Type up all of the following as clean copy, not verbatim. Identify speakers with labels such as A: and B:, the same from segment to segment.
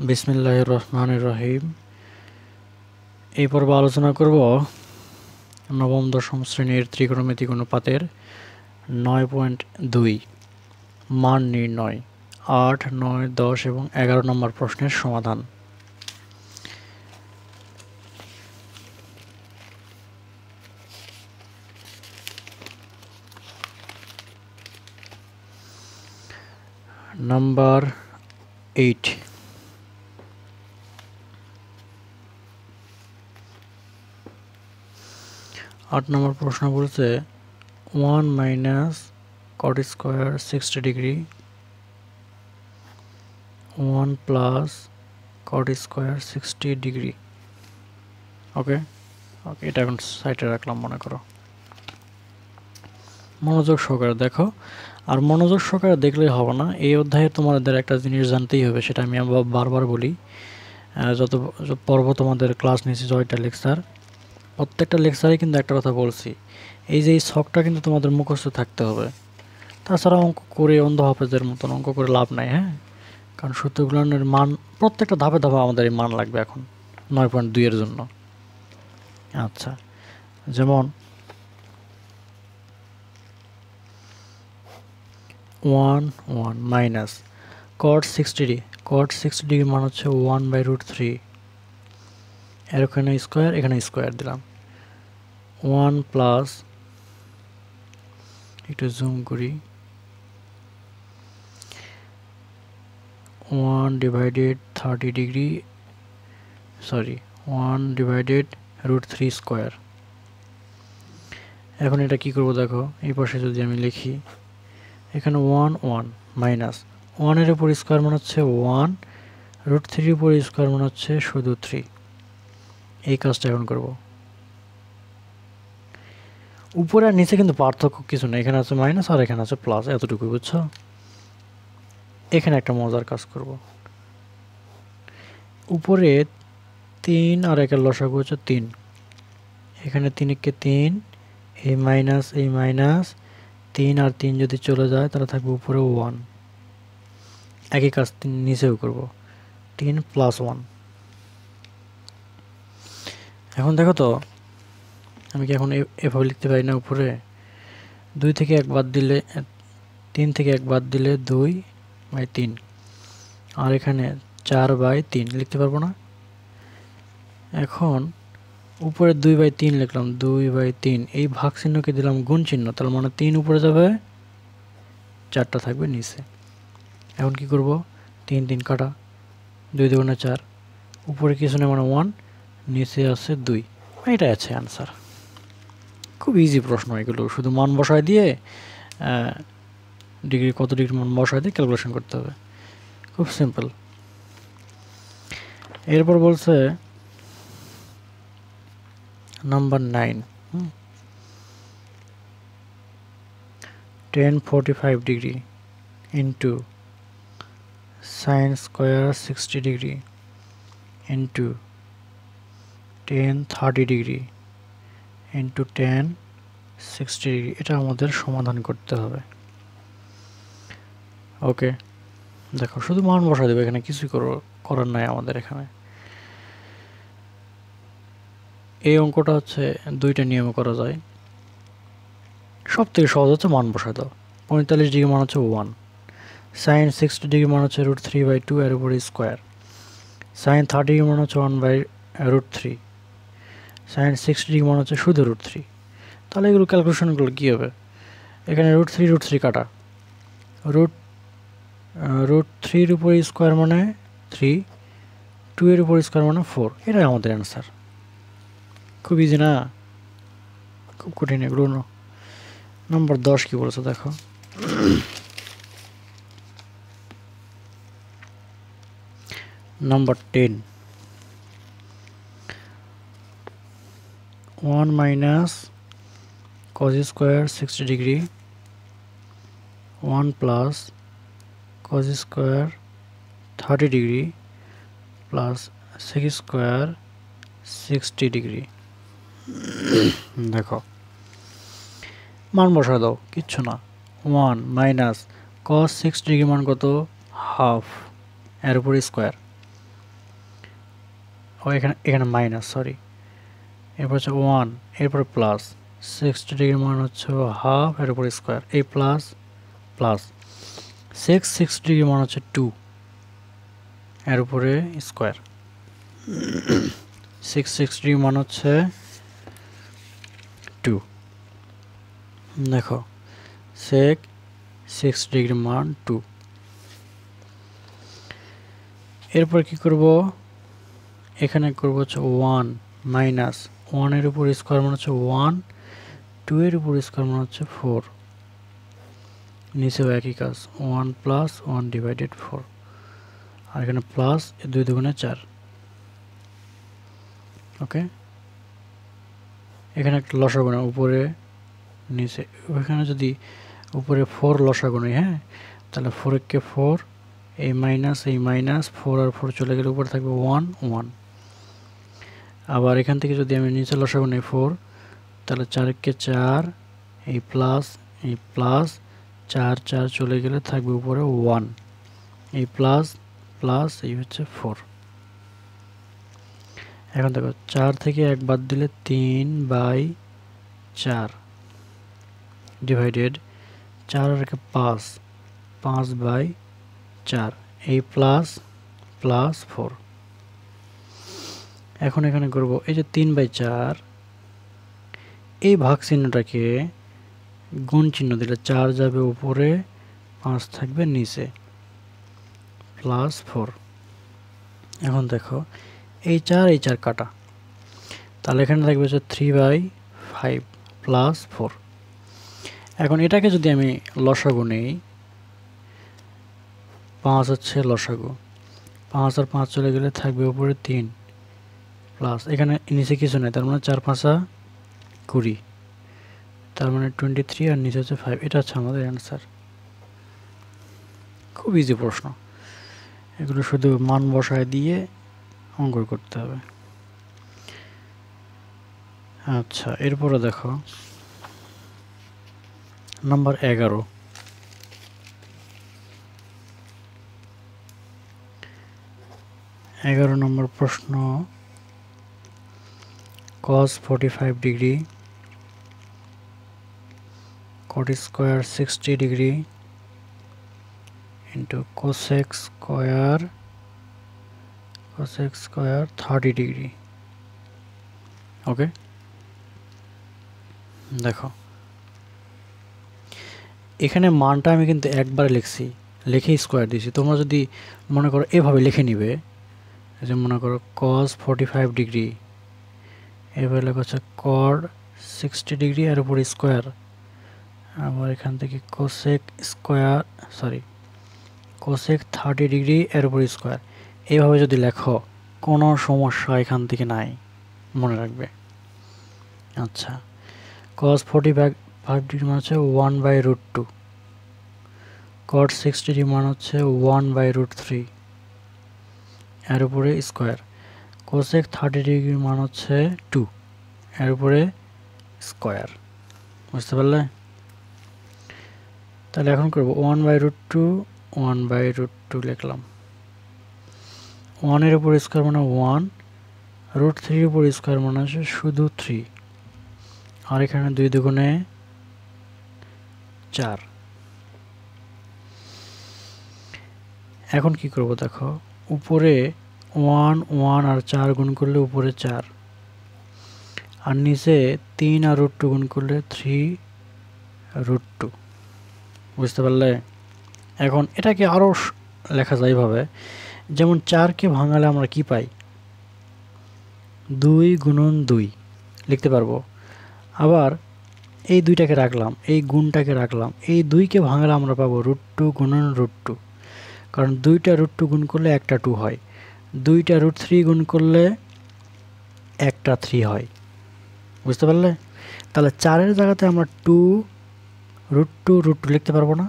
A: বিসমিল্লাহির রহমানির রহিম। এই পর্বে আলোচনা করব নবম দশম শ্রেণীর ত্রিকোণমিতিক অনুপাতের 9.2 মান নির্ণয়। 8, 9, 10 এবং 11 নম্বর প্রশ্নের সমাধান। নাম্বার 8, 8 নম্বর প্রশ্ন বলছে 1 minus cot square 60 degree 1 plus cot square 60 degree. Okay, এটা এখন সাইডে রাখলাম। মনে করো, মনোযোগ সহকারে দেখো। আর মনোযোগ সহকারে দেখলেই হবে না, এই অধ্যায়ে তোমাদের একটা জিনিস জানতেই হবে, সেটা আমি বারবার বলি। যত পর্ব তোমাদের ক্লাস নিয়েছি, 6টা লেকচার, প্রত্যেকটা লেকচারে কিন্তু একটা কথা বলছি, এই যে এই ছকটা কিন্তু তোমাদের মুখস্থ থাকতে হবে। তাছাড়া অঙ্ক করে অন্ধ হাফেজের মতন অঙ্ক করে লাভ নাই। হ্যাঁ, কারণ সূত্রগুলোর মান প্রত্যেকটা ধাপে ধাপে আমাদের এই মান লাগবে এখন 9.2 এর জন্য। আচ্ছা, যেমন 1 1 minus cot 60 degree. cot 60 degree মান হচ্ছে 1/√3। এর ওখানে স্কোয়ার, এখানে স্কোয়ার দিলাম। 1 প্লাস, একটু জুম করি, 1 divided 30 degree, sorry 1 divided √3 square. এখন এটা কি করব দেখো, এই পাশে যদি আমি লিখি, এখানে 1 1 মাইনাস 1 এর উপর স্কোয়ার মানে হচ্ছে 1, √3 এর উপর স্কোয়ার মানে হচ্ছে শুধু 3। এই কাজটা এখন করব। উপরে আর নিচে কিন্তু পার্থক্য কিছু নেই, এখানে আছে মাইনাস আর এখানে আছে প্লাস, এতটুকুই, বুঝছো? এখানে একটা মজার কাজ করব। উপরে 3 আর 1 লসাগু হচ্ছে 3, এখানে 3 কে 3, এই মাইনাস 3 আর 3 যদি চলে যায় তাহলে থাকবে উপরে 1। একই কাজ নিচেও করব, 3 প্লাস 1। এখন দেখো তো, আমি কি এখন এভাবে লিখতে পারি না? উপরে 2 থেকে 1 বাদ দিলে, 3 থেকে 1 বাদ দিলে 2/3, আর এখানে 4/3 লিখতে পারবো না? এখন উপরে 2/3 লিখলাম, 2/3, এই ভাগ চিহ্নকে দিলাম গুণ চিহ্ন, তার মানে 3 উপরে যাবে, 4টা থাকবে নিচে। এখন কি করব, 3 3 কাটা, 2 2 4, উপরে কিছু নেই মানে 1, নিচে আছে 2। এটা আছে আনসার। খুব ইজি প্রশ্ন এগুলো, শুধু মান বসায় দিয়ে ডিগ্রি, কত ডিগ্রি মান বসায় দিয়ে ক্যালকুলেশন করতে হবে, খুব সিম্পল। এরপর বলছে number 9, 1045 degree into sine square 60 degree into 1030 degree into 1060 degree. এটা আমাদের সমাধান করতে হবে। ওকে, দেখো শুধু মান বসা দেবে, এখানে কিছুই করার নাই আমাদের। এখানে এই অঙ্কটা হচ্ছে 2টা নিয়মে করা যায়। সব থেকে সহজ হচ্ছে মান বসা দাও। 45 ডিগ্রি মান হচ্ছে 1, সাইন 60 ডিগ্রি মান হচ্ছে √3/2 এর উপরে স্কোয়ার, সাইন 30 ডিগ্রি মান হচ্ছে 1/√3, সাইন 60 ডিগ্রি মান হচ্ছে শুধু √3। তাহলে এগুলো ক্যালকুলেশনগুলো কী হবে? এখানে √3 কাটা, √3 এর উপরে স্কোয়ার মানে 3, 2 এর উপর স্কোয়ার মানে 4। এটাই আমাদের অ্যান্সার। খুব ইজি না, খুব কঠিন এগুলো না। নাম্বার 10 কি বলেছে দেখো, number 10, 1 minus cos square 60 degree 1 plus cos square 30 degree plus sec square 60 degree. দেখো মান বসা দাও, কিচ্ছু না। 1 মাইনাস cos 60 ডিগ্রি মান কত? হাফ, এর উপর স্কোয়ার, ও এখানে এখানে মাইনাস, সরি, এরপর হচ্ছে 1, এরপর প্লাস 60 ডিগ্রি মান হচ্ছে হাফ, এর উপর স্কোয়ার, এই প্লাস প্লাস 6 ডিগ্রি মান হচ্ছে 2, এর উপরে স্কোয়ার, 6 ডিগ্রি মান হচ্ছে 2। দেখো 6 ডিগ্রি মান 2। এরপর কি করব, এখানে করব হচ্ছে 1 মাইনাস 1 এর উপর স্কোয়ার মান হচ্ছে 1, 2 এর উপর স্কোয়ার মান হচ্ছে 4, নিচেও একই কাজ, 1 প্লাস 1 ডিভাইডেড 4, আর এখানে প্লাস 2 দুগুণে 4। ওকে, এখানে একটা লসাগু না, উপরে নিচে, ওইখানে যদি উপরে 4 লসাগু নেই, হ্যাঁ, তাহলে 4 কে 4, এই মাইনাস 4 আর 4 চলে গেলে উপরে থাকবে 1 1। আবার এখান থেকে যদি আমি নিচে লসাগু নেই 4, তাহলে 4 কে 4, এই প্লাস 4 4 চলে গেলে থাকবে উপরে 1, এই প্লাস প্লাস এই হচ্ছে 4। এখন দেখো 4 থেকে 1 বাদ দিলে 3/4 ডিভাইডেড 4 আর 5, 5/4, এই প্লাস প্লাস 4। এখন এখানে করব এই যে 3/4, এই ভাগ চিহ্নটাকে গুণ চিহ্ন দিলে 4 যাবে উপরে, 5 থাকবে নিচে, প্লাস 4। এখন দেখো এই 4 কাটা, তাহলে এখানে থাকবে হচ্ছে 3/5 প্লাস 4। এখন এটাকে যদি আমি লসাগু নেই, 5 হচ্ছে লসাগু, 5 আর 5 চলে গেলে থাকবে উপরে 3, প্লাস এখানে নিচে কিছু নেই, তার মানে 4 5 20, তার মানে 23, আর নিচে হচ্ছে 5। এটা হচ্ছে আমাদের অ্যান্সার। খুব ইজি প্রশ্ন, এগুলো শুধু মান বসায় দিয়ে অঙ্ক করতে হবে। আচ্ছা, এরপরে দেখো নাম্বার 11। নম্বর প্রশ্ন, cos 45 degree, cot square 60 degree into cosec square 30 degree. Okay, দেখো এখানে মানটা আমি কিন্তু একবার লিখছি, লিখে স্কোয়ার দিয়েছি। তোমরা যদি মনে করো এভাবে লিখে নিবে, যে মনে করো cos 45 ডিগ্রি, এবার লেখা হচ্ছে cot 60 ডিগ্রি এর উপর স্কোয়ার, আবার এখান থেকে cosec 30 ডিগ্রি এর উপর স্কোয়ার, এইভাবে যদি লেখো কোনো সমস্যা এখান থেকে নাই, মনে রাখবে। আচ্ছা, cos 45 ডিগ্রি মান হচ্ছে 1/√2, cot 60 ডিগ্রি মান হচ্ছে 1/√3 এর উপরে স্কোয়ার, cosec 30 ডিগ্রি মান হচ্ছে 2 এর উপরে স্কোয়ার। বুঝতে পারলে? তাহলে এখন করব 1/√2 লিখলাম, 1 এর উপর স্কোয়ার মানে 1, √3 এর উপর স্কোয়ার মানে হচ্ছে শুধু 3, আর এখানে 2 দুগুণে 4। এখন কি করব দেখো, উপরে 1 1 আর 4 গুণ করলে উপরে 4, আর নিচে 3 আর √2 গুণ করলে 3√2। বুঝতে পারলে? এখন এটাকে আরও লেখা যায় ভাবে, যেমন 4কে ভাঙালে আমরা কি পাই, 2 গুণন 2 লিখতে পারবো। আবার এই দুইটাকে রাখলাম, এই গুণটাকে রাখলাম, এই 2কে ভাঙালে আমরা পাবো √2 গুণন √2, কারণ 2টা √2 গুণ করলে একটা 2 হয়, 2টা √3 গুণ করলে একটা 3 হয়। বুঝতে পারলে? তাহলে 4-এর জায়গাতে আমরা √2 লিখতে পারবো না?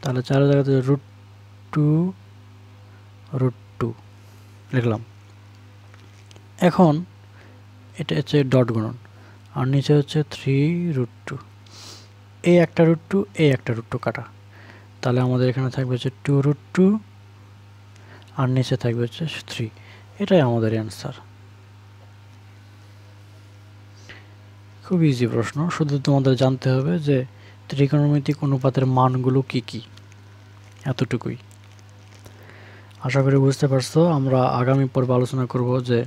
A: তাহলে 4-এর জায়গাতে √2 লিখলাম। এখন এটা হচ্ছে ডট গুণন, আর নিচে হচ্ছে 3√2, এই একটা √2 এই একটা √2 কাটা, তাহলে আমাদের এখানে থাকবে হচ্ছে 2√2 আর নিচে থাকবে হচ্ছে 3। এটাই আমাদের অ্যান্সার। খুব ইজি প্রশ্ন, শুধু তোমাদের জানতে হবে যে ত্রিকোণমিতিক অনুপাতের মানগুলো কি কি, এতটুকুই। আশা করি বুঝতে পারছো। আমরা আগামী পর্বে আলোচনা করব যে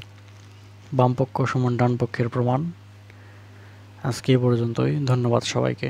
A: বামপক্ষ সমান ডান পক্ষের প্রমাণ। আজকে এই পর্যন্তই, ধন্যবাদ সবাইকে।